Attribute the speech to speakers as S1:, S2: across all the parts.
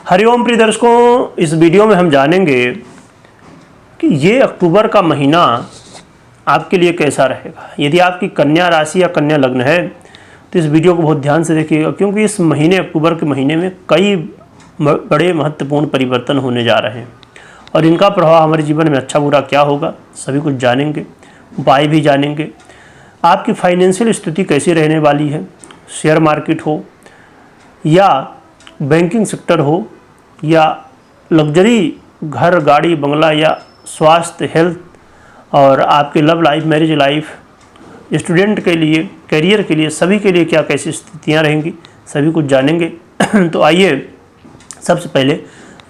S1: हरिओम प्रिय दर्शकों, इस वीडियो में हम जानेंगे कि ये अक्टूबर का महीना आपके लिए कैसा रहेगा। यदि आपकी कन्या राशि या कन्या लग्न है तो इस वीडियो को बहुत ध्यान से देखिएगा, क्योंकि इस महीने अक्टूबर के महीने में कई बड़े महत्वपूर्ण परिवर्तन होने जा रहे हैं और इनका प्रभाव हमारे जीवन में अच्छा बुरा क्या होगा सभी कुछ जानेंगे, उपाय भी जानेंगे। आपकी फाइनेंशियल स्थिति कैसी रहने वाली है, शेयर मार्केट हो या बैंकिंग सेक्टर हो या लग्जरी घर गाड़ी बंगला या स्वास्थ्य हेल्थ, और आपके love life, marriage life, student के लिए, करियर के लिए, सभी के लिए क्या कैसी स्थितियां रहेंगी सभी कुछ जानेंगे। तो आइए सबसे पहले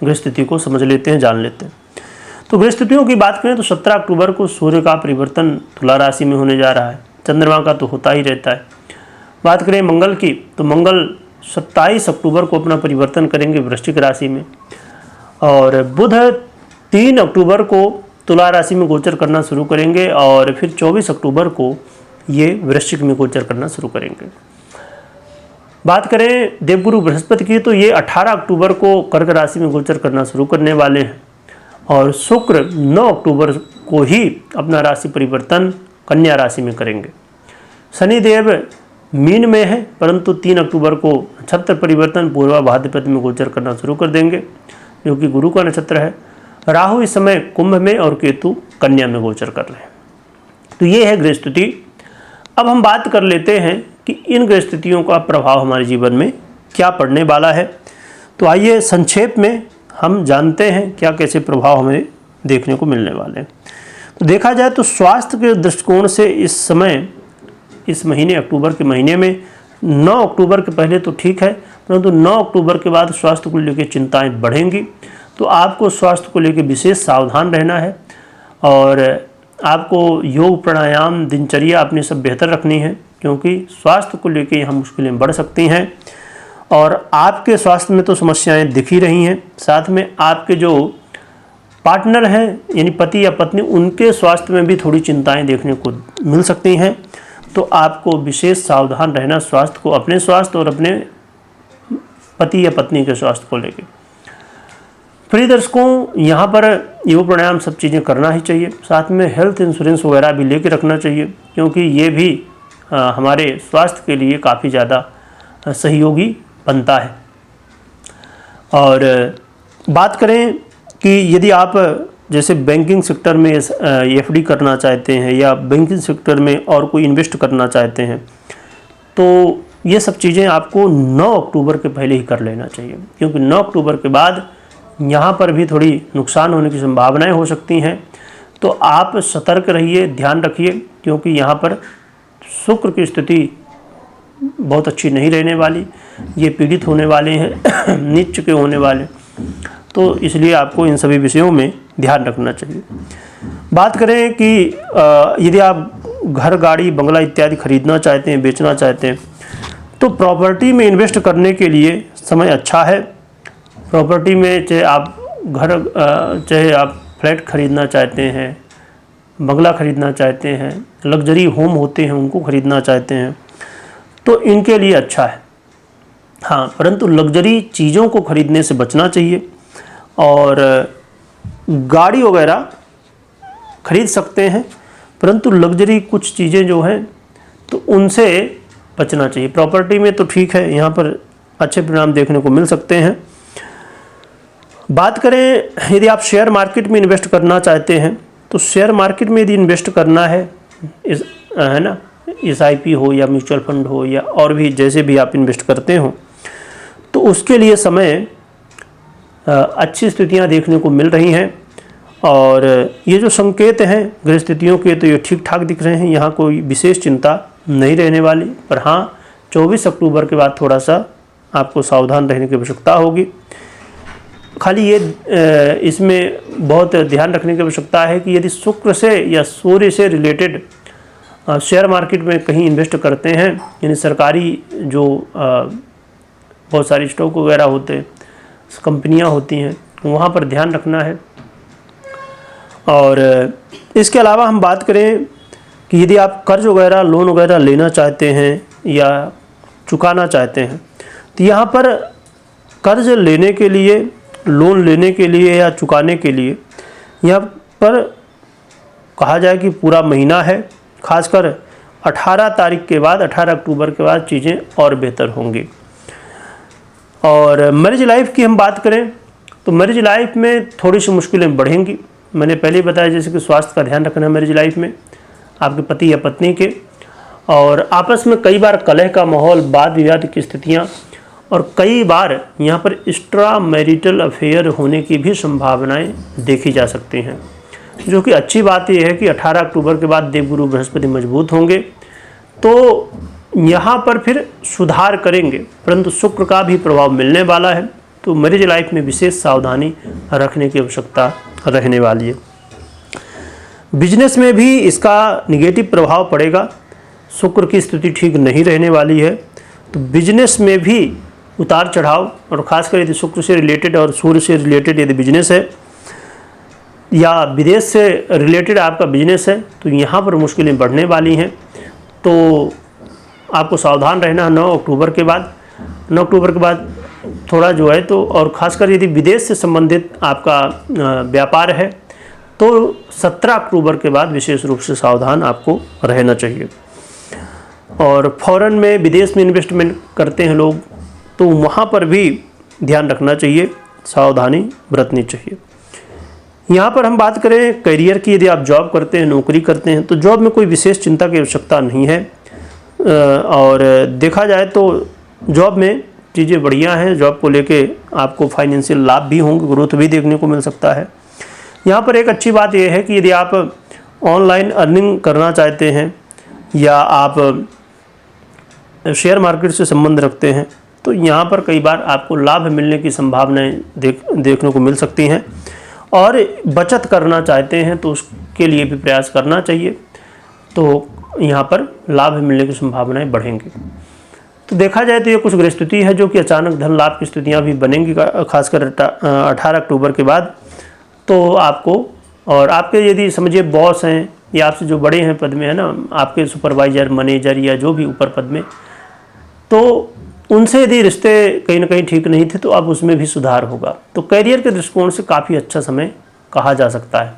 S1: ग्रह स्थिति को समझ लेते हैं, जान लेते हैं। तो ग्रह स्थितियों की बात करें तो 17 अक्टूबर को सूर्य का परिवर्तन तुला राशि में होने जा रहा है। चंद्रमा का तो होता ही रहता है। बात करें मंगल की तो मंगल 27 अक्टूबर को अपना परिवर्तन करेंगे वृश्चिक राशि में, और बुध 3 अक्टूबर को तुला राशि में गोचर करना शुरू करेंगे और फिर 24 अक्टूबर को ये वृश्चिक में गोचर करना शुरू करेंगे। बात करें देवगुरु बृहस्पति की तो ये 18 अक्टूबर को कर्क राशि में गोचर करना शुरू करने वाले हैं और शुक्र 9 अक्टूबर को ही अपना राशि परिवर्तन कन्या राशि में करेंगे। शनिदेव मीन में है, परंतु 3 अक्टूबर को नक्षत्र परिवर्तन पूर्वा भाद्रपद में गोचर करना शुरू कर देंगे, जो कि गुरु का नक्षत्र है। राहु इस समय कुंभ में और केतु कन्या में गोचर कर रहे हैं। तो ये है ग्रह स्थिति। अब हम बात कर लेते हैं कि इन ग्रह स्थितियों का प्रभाव हमारे जीवन में क्या पड़ने वाला है। तो आइए संक्षेप में हम जानते हैं क्या कैसे प्रभाव हमें देखने को मिलने वाले हैं। तो देखा जाए तो स्वास्थ्य के दृष्टिकोण से इस समय, इस महीने अक्टूबर के महीने में 9 अक्टूबर के पहले तो ठीक है, परंतु 9 अक्टूबर के बाद स्वास्थ्य को लेकर चिंताएं बढ़ेंगी। तो आपको स्वास्थ्य को लेकर विशेष सावधान रहना है और आपको योग प्राणायाम दिनचर्या अपनी सब बेहतर रखनी है, क्योंकि स्वास्थ्य को लेकर यहाँ मुश्किलें बढ़ सकती हैं। और आपके स्वास्थ्य में तो समस्याएं दिख ही रही हैं, साथ में आपके जो पार्टनर हैं यानी पति या पत्नी, उनके स्वास्थ्य में भी थोड़ी चिंताएं देखने को मिल सकती हैं। तो आपको विशेष सावधान रहना स्वास्थ्य को, अपने स्वास्थ्य और अपने पति या पत्नी के स्वास्थ्य को लेकर। प्रिय दर्शकों, यहाँ पर योग प्राणायाम सब चीज़ें करना ही चाहिए, साथ में हेल्थ इंश्योरेंस वगैरह भी लेके रखना चाहिए, क्योंकि ये भी हमारे स्वास्थ्य के लिए काफ़ी ज़्यादा सहयोगी बनता है। और बात करें कि यदि आप जैसे बैंकिंग सेक्टर में एफडी करना चाहते हैं या बैंकिंग सेक्टर में और कोई इन्वेस्ट करना चाहते हैं, तो ये सब चीज़ें आपको 9 अक्टूबर के पहले ही कर लेना चाहिए, क्योंकि 9 अक्टूबर के बाद यहाँ पर भी थोड़ी नुकसान होने की संभावनाएं हो सकती हैं। तो आप सतर्क रहिए, ध्यान रखिए, क्योंकि यहाँ पर शुक्र की स्थिति बहुत अच्छी नहीं रहने वाली, ये पीड़ित होने वाले हैं, नीच के होने वाले। तो इसलिए आपको इन सभी विषयों में ध्यान रखना चाहिए। बात करें कि यदि आप घर गाड़ी बंगला इत्यादि खरीदना चाहते हैं, बेचना चाहते हैं, तो प्रॉपर्टी में इन्वेस्ट करने के लिए समय अच्छा है। प्रॉपर्टी में चाहे आप चाहे आप फ्लैट खरीदना चाहते हैं, बंगला खरीदना चाहते हैं, लग्जरी होम होते हैं उनको खरीदना चाहते हैं, तो इनके लिए अच्छा है। हाँ, परंतु लग्जरी चीज़ों को खरीदने से बचना चाहिए। और गाड़ी वगैरह खरीद सकते हैं, परंतु लग्जरी कुछ चीज़ें जो हैं तो उनसे बचना चाहिए। प्रॉपर्टी में तो ठीक है, यहाँ पर अच्छे परिणाम देखने को मिल सकते हैं। बात करें यदि आप शेयर मार्केट में इन्वेस्ट करना चाहते हैं, तो शेयर मार्केट में यदि इन्वेस्ट करना है है ना, SIP हो या म्यूचुअल फंड हो या और भी जैसे भी आप इन्वेस्ट करते हो, तो उसके लिए समय अच्छी स्थितियां देखने को मिल रही हैं। और ये जो संकेत हैं ग्रह स्थितियों के, तो ये ठीक ठाक दिख रहे हैं, यहाँ कोई विशेष चिंता नहीं रहने वाली। पर हाँ, 24 अक्टूबर के बाद थोड़ा सा आपको सावधान रहने की आवश्यकता होगी। खाली ये इसमें बहुत ध्यान रखने की आवश्यकता है कि यदि शुक्र से या सूर्य से रिलेटेड शेयर मार्केट में कहीं इन्वेस्ट करते हैं, यानी सरकारी जो बहुत सारी स्टॉक वगैरह होते हैं, कंपनियां होती हैं, वहाँ पर ध्यान रखना है। और इसके अलावा हम बात करें कि यदि आप कर्ज वगैरह, लोन वगैरह लेना चाहते हैं या चुकाना चाहते हैं, तो यहाँ पर कर्ज लेने के लिए, लोन लेने के लिए या चुकाने के लिए यहाँ पर कहा जाए कि पूरा महीना है। खासकर 18 तारीख के बाद, 18 अक्टूबर के बाद चीज़ें और बेहतर होंगी। और मैरिज लाइफ की हम बात करें तो मैरिज लाइफ में थोड़ी सी मुश्किलें बढ़ेंगी। मैंने पहले ही बताया जैसे कि स्वास्थ्य का ध्यान रखना है मैरिज लाइफ में आपके पति या पत्नी के, और आपस में कई बार कलह का माहौल, वाद विवाद की स्थितियाँ, और कई बार यहाँ पर एक्स्ट्रा मैरिटल अफेयर होने की भी संभावनाएं देखी जा सकती हैं। जो कि अच्छी बात यह है कि 18 अक्टूबर के बाद देवगुरु बृहस्पति मजबूत होंगे तो यहाँ पर फिर सुधार करेंगे, परंतु शुक्र का भी प्रभाव मिलने वाला है। तो मैरिज लाइफ में विशेष सावधानी रखने की आवश्यकता रहने वाली है। बिजनेस में भी इसका निगेटिव प्रभाव पड़ेगा। शुक्र की स्थिति ठीक नहीं रहने वाली है, तो बिजनेस में भी उतार चढ़ाव, और ख़ासकर यदि शुक्र से रिलेटेड और सूर्य से रिलेटेड यदि बिजनेस है या विदेश से रिलेटेड आपका बिजनेस है तो यहाँ पर मुश्किलें बढ़ने वाली हैं। तो आपको सावधान रहना है 9 अक्टूबर के बाद। 9 अक्टूबर के बाद थोड़ा जो है तो, और ख़ासकर यदि विदेश से संबंधित आपका व्यापार है तो 17 अक्टूबर के बाद विशेष रूप से सावधान आपको रहना चाहिए। और फॉरेन में, विदेश में इन्वेस्टमेंट करते हैं लोग तो वहाँ पर भी ध्यान रखना चाहिए, सावधानी बरतनी चाहिए। यहाँ पर हम बात करें करियर की, यदि आप जॉब करते हैं, नौकरी करते हैं तो जॉब में कोई विशेष चिंता की आवश्यकता नहीं है। और देखा जाए तो जॉब में चीज़ें बढ़िया हैं। जॉब को लेके आपको फाइनेंशियल लाभ भी होंगे, ग्रोथ भी देखने को मिल सकता है। यहाँ पर एक अच्छी बात यह है कि यदि आप ऑनलाइन अर्निंग करना चाहते हैं या आप शेयर मार्केट से संबंध रखते हैं तो यहाँ पर कई बार आपको लाभ मिलने की संभावनाएं देखने को मिल सकती हैं। और बचत करना चाहते हैं तो उसके लिए भी प्रयास करना चाहिए, तो यहाँ पर लाभ मिलने की संभावनाएं बढ़ेंगी। तो देखा जाए तो ये कुछ ग्रह स्थिति है जो कि अचानक धन लाभ की स्थितियाँ भी बनेंगी, खासकर 18 अक्टूबर के बाद। तो आपको, और आपके यदि समझिए बॉस हैं या आपसे जो बड़े हैं पद में है ना, आपके सुपरवाइजर, मैनेजर या जो भी ऊपर पद में, तो उनसे यदि रिश्ते कहीं ना कहीं ठीक नहीं थे तो अब उसमें भी सुधार होगा। तो करियर के दृष्टिकोण से काफ़ी अच्छा समय कहा जा सकता है।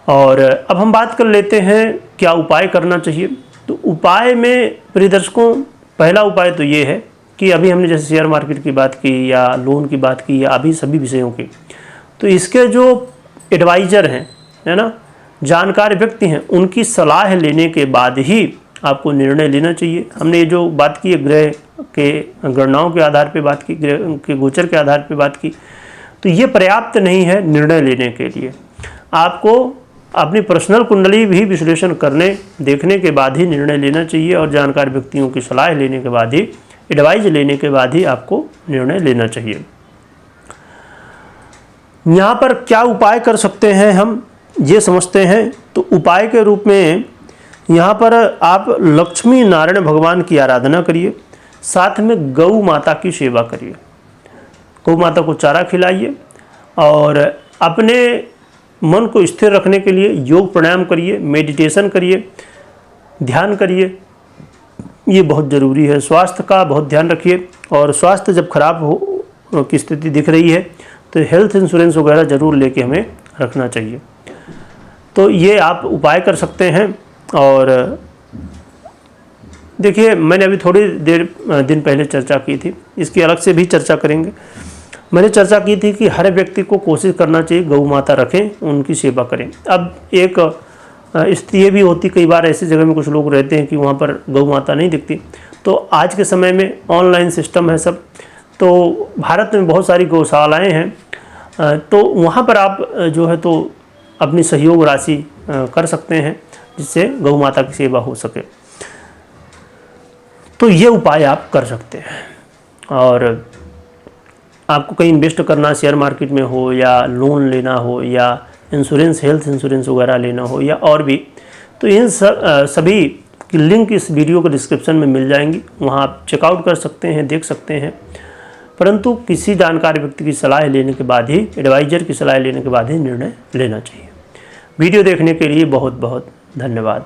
S1: और अब हम बात कर लेते हैं क्या उपाय करना चाहिए। तो उपाय में प्रिय दर्शकों, पहला उपाय तो ये है कि अभी हमने जैसे शेयर मार्केट की बात की या लोन की बात की या अभी सभी विषयों की, तो इसके जो एडवाइज़र हैं, है ना, जानकार व्यक्ति हैं, उनकी सलाह लेने के बाद ही आपको निर्णय लेना चाहिए। हमने ये जो बात की है ग्रह के गणनाओं के आधार पे बात की, ग्रह के गोचर के आधार पे बात की, तो ये पर्याप्त नहीं है निर्णय लेने के लिए। आपको अपनी पर्सनल कुंडली भी विश्लेषण करने, देखने के बाद ही निर्णय लेना चाहिए, और जानकार व्यक्तियों की सलाह लेने के बाद ही, एडवाइज लेने के बाद ही आपको निर्णय लेना चाहिए। यहाँ पर क्या उपाय कर सकते हैं हम ये समझते हैं। तो उपाय के रूप में यहाँ पर आप लक्ष्मी नारायण भगवान की आराधना करिए, साथ में गौ माता की सेवा करिए। गौ माता को चारा खिलाइए और अपने मन को स्थिर रखने के लिए योग प्राणायाम करिए, मेडिटेशन करिए, ध्यान करिए, ये बहुत ज़रूरी है। स्वास्थ्य का बहुत ध्यान रखिए, और स्वास्थ्य जब खराब हो की स्थिति दिख रही है तो हेल्थ इंश्योरेंस वगैरह ज़रूर लेके हमें रखना चाहिए। तो ये आप उपाय कर सकते हैं। और देखिए, मैंने अभी थोड़ी दिन पहले चर्चा की थी, इसकी अलग से भी चर्चा करेंगे। मैंने चर्चा की थी कि हर व्यक्ति को कोशिश करना चाहिए गौ माता रखें, उनकी सेवा करें। अब एक स्थिति ये भी होती, कई बार ऐसी जगह में कुछ लोग रहते हैं कि वहाँ पर गौ माता नहीं दिखती, तो आज के समय में ऑनलाइन सिस्टम है सब, तो भारत में बहुत सारी गौशालाएँ हैं, तो वहाँ पर आप जो है तो अपनी सहयोग राशि कर सकते हैं जिससे गौ माता की सेवा हो सके। तो ये उपाय आप कर सकते हैं। और आपको कहीं इन्वेस्ट करना, शेयर मार्केट में हो या लोन लेना हो या इंश्योरेंस, हेल्थ इंश्योरेंस वगैरह लेना हो या और भी, तो इन सभी की लिंक इस वीडियो के डिस्क्रिप्शन में मिल जाएंगी, वहाँ आप चेकआउट कर सकते हैं, देख सकते हैं। परंतु किसी जानकार व्यक्ति की सलाह लेने के बाद ही, एडवाइज़र की सलाह लेने के बाद ही निर्णय लेना चाहिए। वीडियो देखने के लिए बहुत बहुत धन्यवाद।